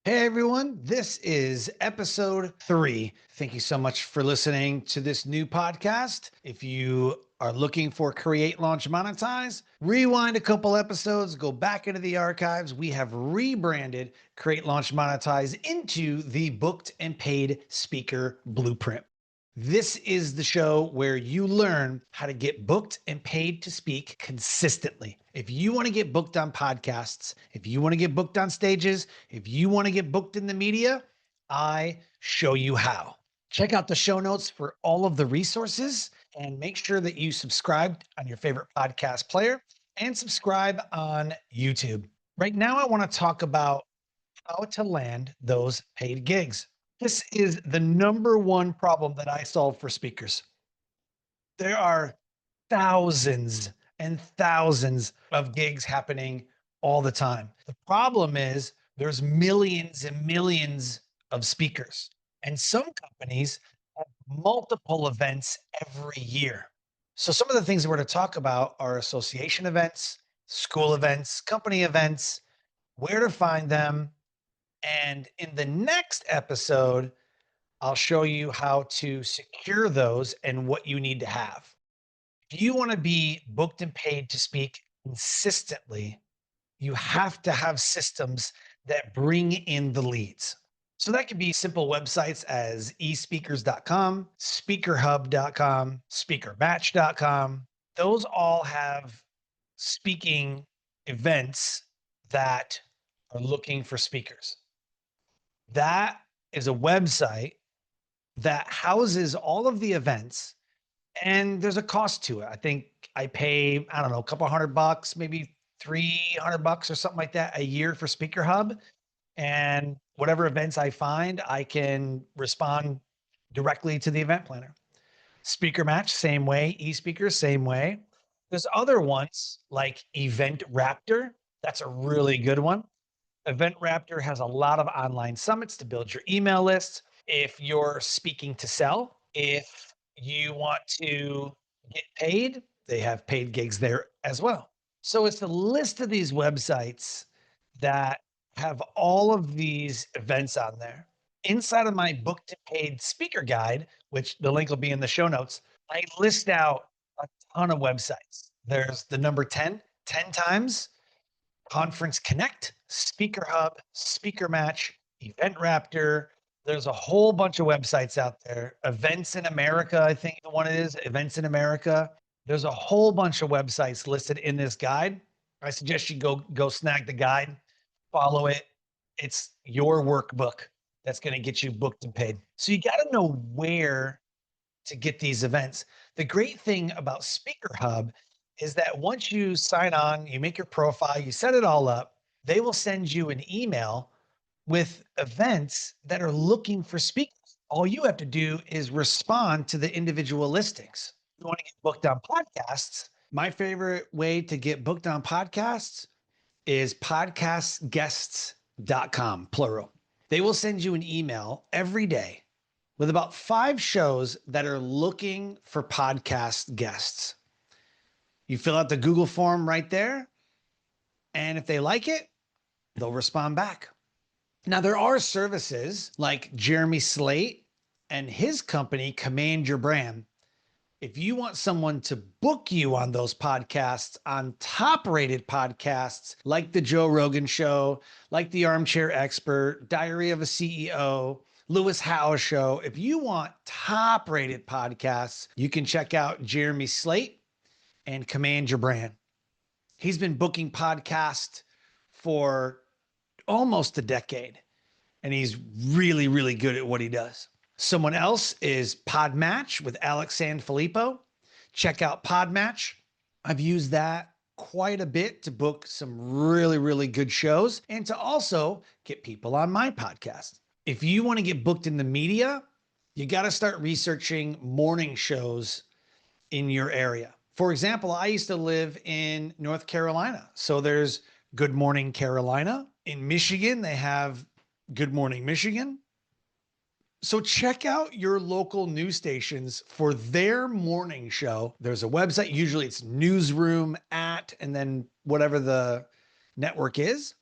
Hey everyone, this is episode 3. Thank you so much for listening to this new podcast. If you are looking for Create, Launch, Monetize, rewind a couple episodes, go back into the archives. We have rebranded Create, Launch, Monetize into the Booked and Paid Speaker Blueprint. This is the show where you learn how to get booked and paid to speak consistently. If you want to get booked on podcasts, if you want to get booked on stages, if you want to get booked in the media, I show you how. Check out the show notes for all of the resources and make sure that you subscribe on your favorite podcast player and subscribe on YouTube. Right now, I want to talk about how to land those paid gigs. This is the number one problem that I solve for speakers. There are thousands and thousands of gigs happening all the time. The problem is there's millions and millions of speakers, and some companies have multiple events every year. So some of the things that we're going to talk about are association events, school events, company events, where to find them, and in the next episode, I'll show you how to secure those and what you need to have. If you want to be booked and paid to speak consistently, you have to have systems that bring in the leads. So that could be simple websites as espeakers.com, speakerhub.com, speakermatch.com. Those all have speaking events that are looking for speakers. That is a website that houses all of the events, and there's a cost to it. I think I pay, I don't know, a couple $100, maybe $300 or something like that a year for Speaker Hub. And whatever events I find, I can respond directly to the event planner. Speaker Match, same way. eSpeakers, same way. There's other ones like Event Raptor. That's a really good one. Event Raptor has a lot of online summits to build your email list. If you're speaking to sell, if you want to get paid, they have paid gigs there as well. So it's the list of these websites that have all of these events on there. Inside of my book to paid speaker guide, which the link will be in the show notes, I list out a ton of websites. There's the number 10 times, Conference Connect, Speaker Hub, Speaker Match, Event Raptor. There's a whole bunch of websites out there. Events in America, I think the one it is, Events in America. There's a whole bunch of websites listed in this guide. I suggest you go snag the guide, follow it. It's your workbook that's going to get you booked and paid. So you got to know where to get these events. The great thing about Speaker Hub is that once you sign on, you make your profile, you set it all up, they will send you an email with events that are looking for speakers. All you have to do is respond to the individual listings. If you want to get booked on podcasts, my favorite way to get booked on podcasts is podcastguests.com, plural. They will send you an email every day with about 5 shows that are looking for podcast guests. You fill out the Google form right there, and if they like it, they'll respond back. Now, there are services like Jeremy Slate and his company, Command Your Brand. If you want someone to book you on those podcasts, on top-rated podcasts like The Joe Rogan Show, like The Armchair Expert, Diary of a CEO, Lewis Howes Show, if you want top-rated podcasts, you can check out Jeremy Slate and Command Your Brand. He's been booking podcasts for almost a decade, and he's really, really good at what he does. Someone else is Podmatch with Alex Sanfilippo. Check out Podmatch. I've used that quite a bit to book some really, really good shows and to also get people on my podcast. If you want to get booked in the media, you got to start researching morning shows in your area. For example, I used to live in North Carolina. So there's Good Morning Carolina. In Michigan, they have Good Morning Michigan. So check out your local news stations for their morning show. There's a website, usually it's newsroom at, and then whatever the network is.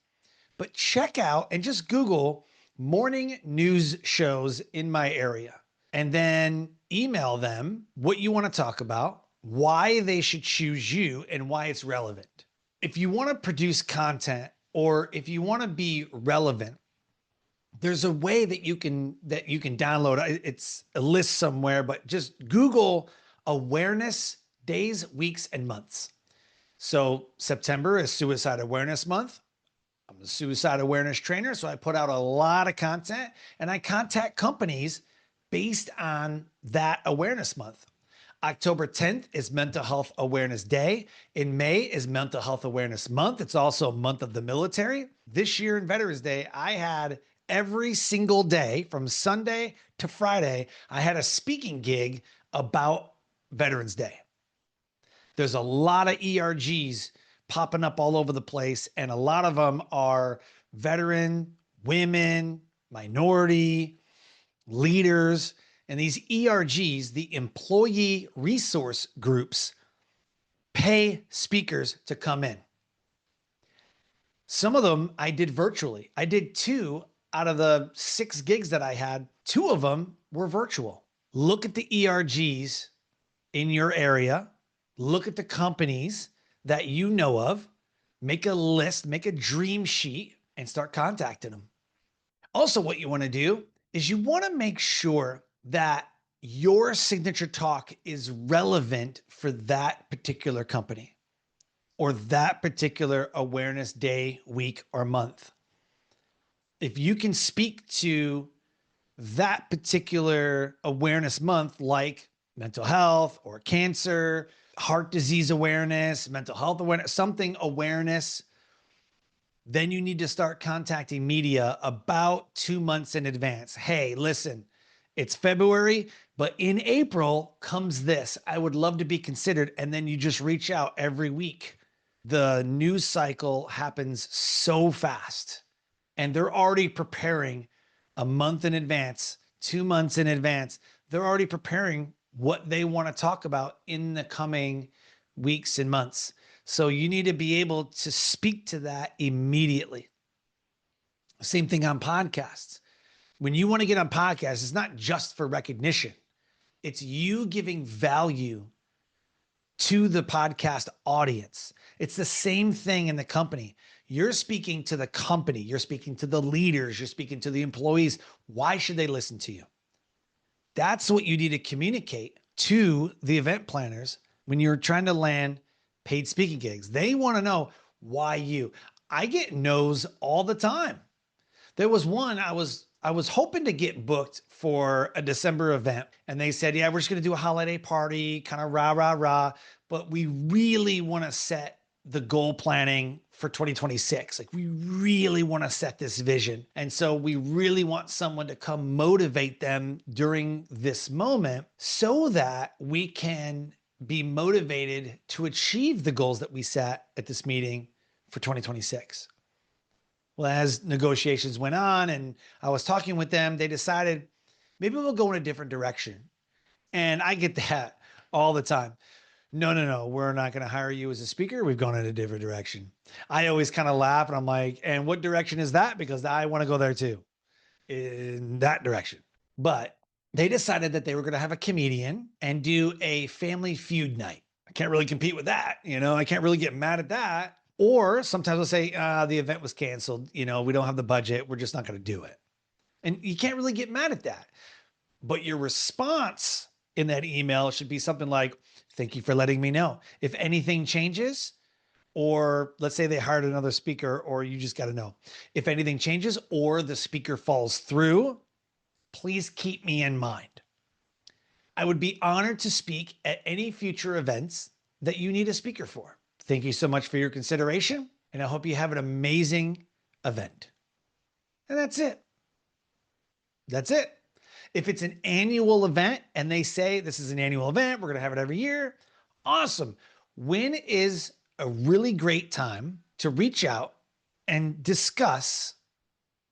But check out and just Google morning news shows in my area, and then email them what you want to talk about, why they should choose you, and why it's relevant. If you want to produce content or if you want to be relevant, there's a way that you can download. It's a list somewhere, but just Google awareness days, weeks, and months. So September is Suicide Awareness Month. I'm a suicide awareness trainer, so I put out a lot of content and I contact companies based on that awareness month. October 10th is Mental Health Awareness Day. In May is Mental Health Awareness Month. It's also a month of the military. This year in Veterans Day, I had every single day from Sunday to Friday, I had a speaking gig about Veterans Day. There's a lot of ERGs popping up all over the place, and a lot of them are veteran, women, minority, leaders. And these ERGs, the employee resource groups, pay speakers to come in. Some of them I did virtually. I did 2 out of the 6 gigs that I had. 2 of them were virtual. Look at the ERGs in your area. Look at the companies that you know of. Make a list, make a dream sheet, and start contacting them. Also, what you want to do is you want to make sure that your signature talk is relevant for that particular company or that particular awareness day, week, or month. If you can speak to that particular awareness month, like mental health or cancer, heart disease awareness, mental health awareness, something awareness, then you need to start contacting media about 2 months in advance. Hey, listen, it's February, but in April comes this. I would love to be considered. And then you just reach out every week. The news cycle happens so fast, and they're already preparing a month in advance, 2 months in advance. They're already preparing what they want to talk about in the coming weeks and months. So you need to be able to speak to that immediately. Same thing on podcasts. When you want to get on podcasts, it's not just for recognition. It's you giving value to the podcast audience. It's the same thing in the company. You're speaking to the company. You're speaking to the leaders. You're speaking to the employees. Why should they listen to you? That's what you need to communicate to the event planners when you're trying to land paid speaking gigs. They want to know why you. I get no's all the time. There was one I was hoping to get booked for a December event, and they said, yeah, we're just going to do a holiday party, kind of rah, rah, rah. But we really want to set the goal planning for 2026. Like, we really want to set this vision. And so we really want someone to come motivate them during this moment so that we can be motivated to achieve the goals that we set at this meeting for 2026. Well, as negotiations went on and I was talking with them, they decided maybe we'll go in a different direction. And I get that all the time. No, we're not going to hire you as a speaker. We've gone in a different direction. I always kind of laugh and I'm like, and what direction is that? Because I want to go there too, in that direction. But they decided that they were going to have a comedian and do a family feud night. I can't really compete with that. I can't really get mad at that. Or sometimes they'll say, the event was canceled. We don't have the budget. We're just not going to do it. And you can't really get mad at that. But your response in that email should be something like, thank you for letting me know. If anything changes, or let's say they hired another speaker, or you just got to know. If anything changes or the speaker falls through, please keep me in mind. I would be honored to speak at any future events that you need a speaker for. Thank you so much for your consideration, and I hope you have an amazing event. And that's it. That's it. If it's an annual event and they say this is an annual event, we're going to have it every year, awesome. When is a really great time to reach out and discuss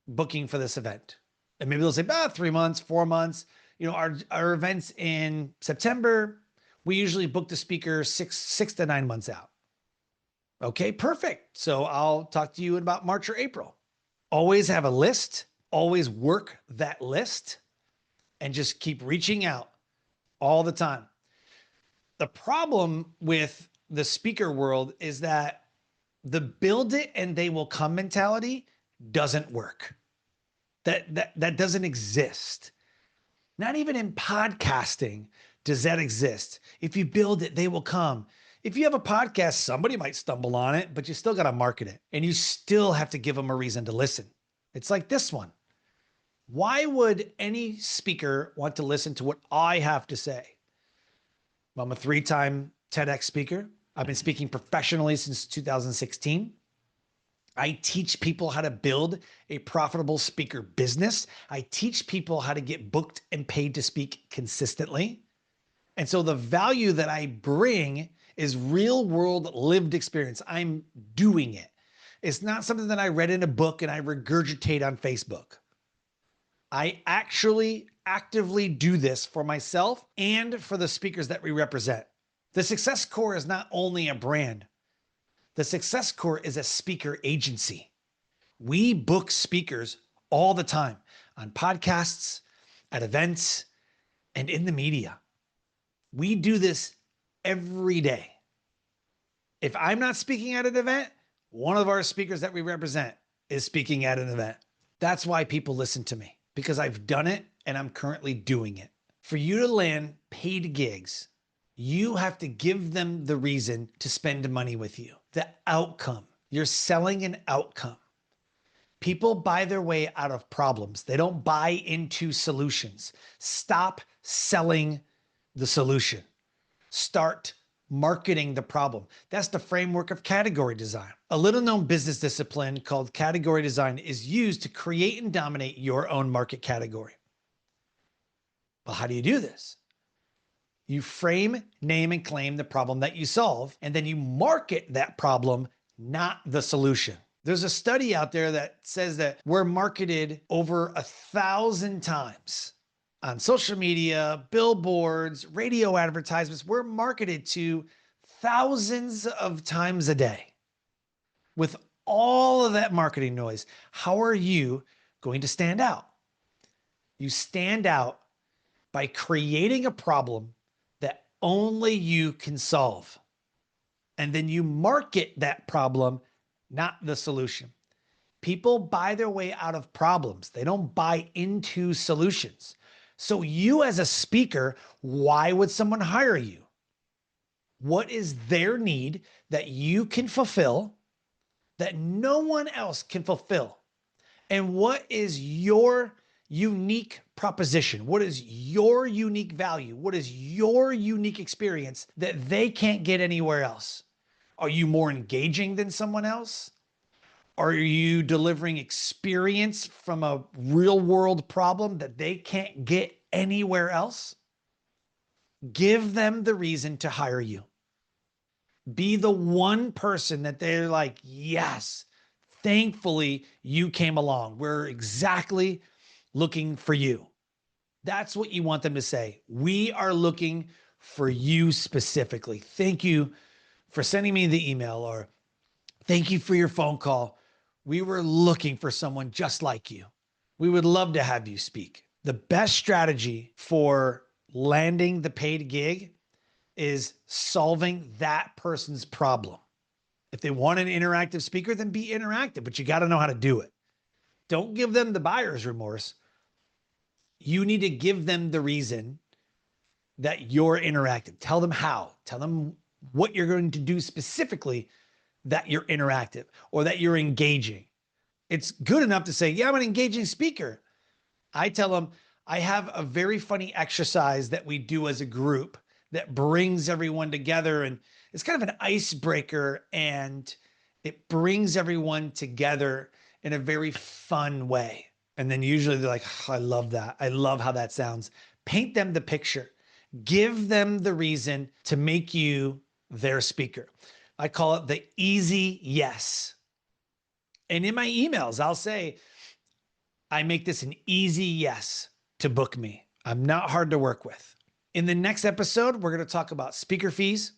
booking for this event? And maybe they'll say, 3 months, 4 months. Our events in September, we usually book the speaker 6 to 9 months out. Okay, perfect. So I'll talk to you in about March or April. Always have a list always work that list and just keep reaching out all the time. The problem with the speaker world is that the build it and they will come mentality doesn't work. That doesn't exist. Not even in podcasting does that exist. If you build it, they will come. If you have a podcast, somebody might stumble on it, but you still got to market it and you still have to give them a reason to listen. It's like this one. Why would any speaker want to listen to what I have to say? I'm a 3-time TEDx speaker. I've been speaking professionally since 2016. I teach people how to build a profitable speaker business. I teach people how to get booked and paid to speak consistently. And so the value that I bring is real world lived experience. I'm doing it. It's not something that I read in a book and I regurgitate on Facebook. I actually actively do this for myself and for the speakers that we represent. The Success Core is not only a brand. The Success Core is a speaker agency. We book speakers all the time on podcasts, at events, and in the media. We do this every day. If I'm not speaking at an event, one of our speakers that we represent is speaking at an event. That's why people listen to me, because I've done it and I'm currently doing it. For you to land paid gigs, you have to give them the reason to spend money with you. The outcome. You're selling an outcome. People buy their way out of problems. They don't buy into solutions. Stop selling the solution. Start marketing the problem. That's the framework of category design. A little known business discipline called category design is used to create and dominate your own market category. Well, how do you do this? You frame, name, and claim the problem that you solve, and then you market that problem, not the solution. There's a study out there that says that we're marketed over 1,000 times on social media, billboards, radio advertisements. We're marketed to thousands of times a day. With all of that marketing noise, how are you going to stand out? You stand out by creating a problem that only you can solve. And then you market that problem, not the solution. People buy their way out of problems. They don't buy into solutions. So you as a speaker, why would someone hire you? What is their need that you can fulfill that no one else can fulfill? And what is your unique proposition? What is your unique value? What is your unique experience that they can't get anywhere else? Are you more engaging than someone else? Are you delivering experience from a real world problem that they can't get anywhere else? Give them the reason to hire you. Be the one person that they're like, yes, thankfully you came along. We're exactly looking for you. That's what you want them to say. We are looking for you specifically. Thank you for sending me the email, or thank you for your phone call. We were looking for someone just like you. We would love to have you speak. The best strategy for landing the paid gig is solving that person's problem. If they want an interactive speaker, then be interactive, but you got to know how to do it. Don't give them the buyer's remorse. You need to give them the reason that you're interactive. Tell them how. Tell them what you're going to do specifically that you're interactive or that you're engaging. It's good enough to say, yeah, I'm an engaging speaker. I tell them I have a very funny exercise that we do as a group that brings everyone together, and it's kind of an icebreaker, and it brings everyone together in a very fun way. And then usually they're like, oh, I love that. I love how that sounds. Paint them the picture. Give them the reason to make you their speaker. I call it the easy yes. And in my emails, I'll say, I make this an easy yes to book me. I'm not hard to work with. In the next episode, we're going to talk about speaker fees.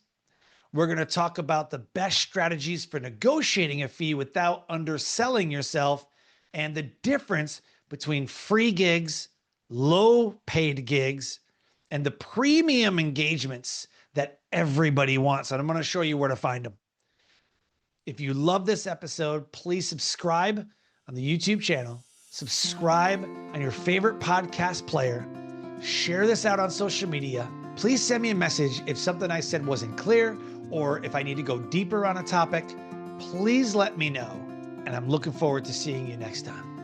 We're going to talk about the best strategies for negotiating a fee without underselling yourself and the difference between free gigs, low paid gigs, and the premium engagements that everybody wants. And I'm going to show you where to find them. If you love this episode, please subscribe on the YouTube channel, subscribe on your favorite podcast player, share this out on social media. Please send me a message if something I said wasn't clear or if I need to go deeper on a topic. Please let me know. And I'm looking forward to seeing you next time.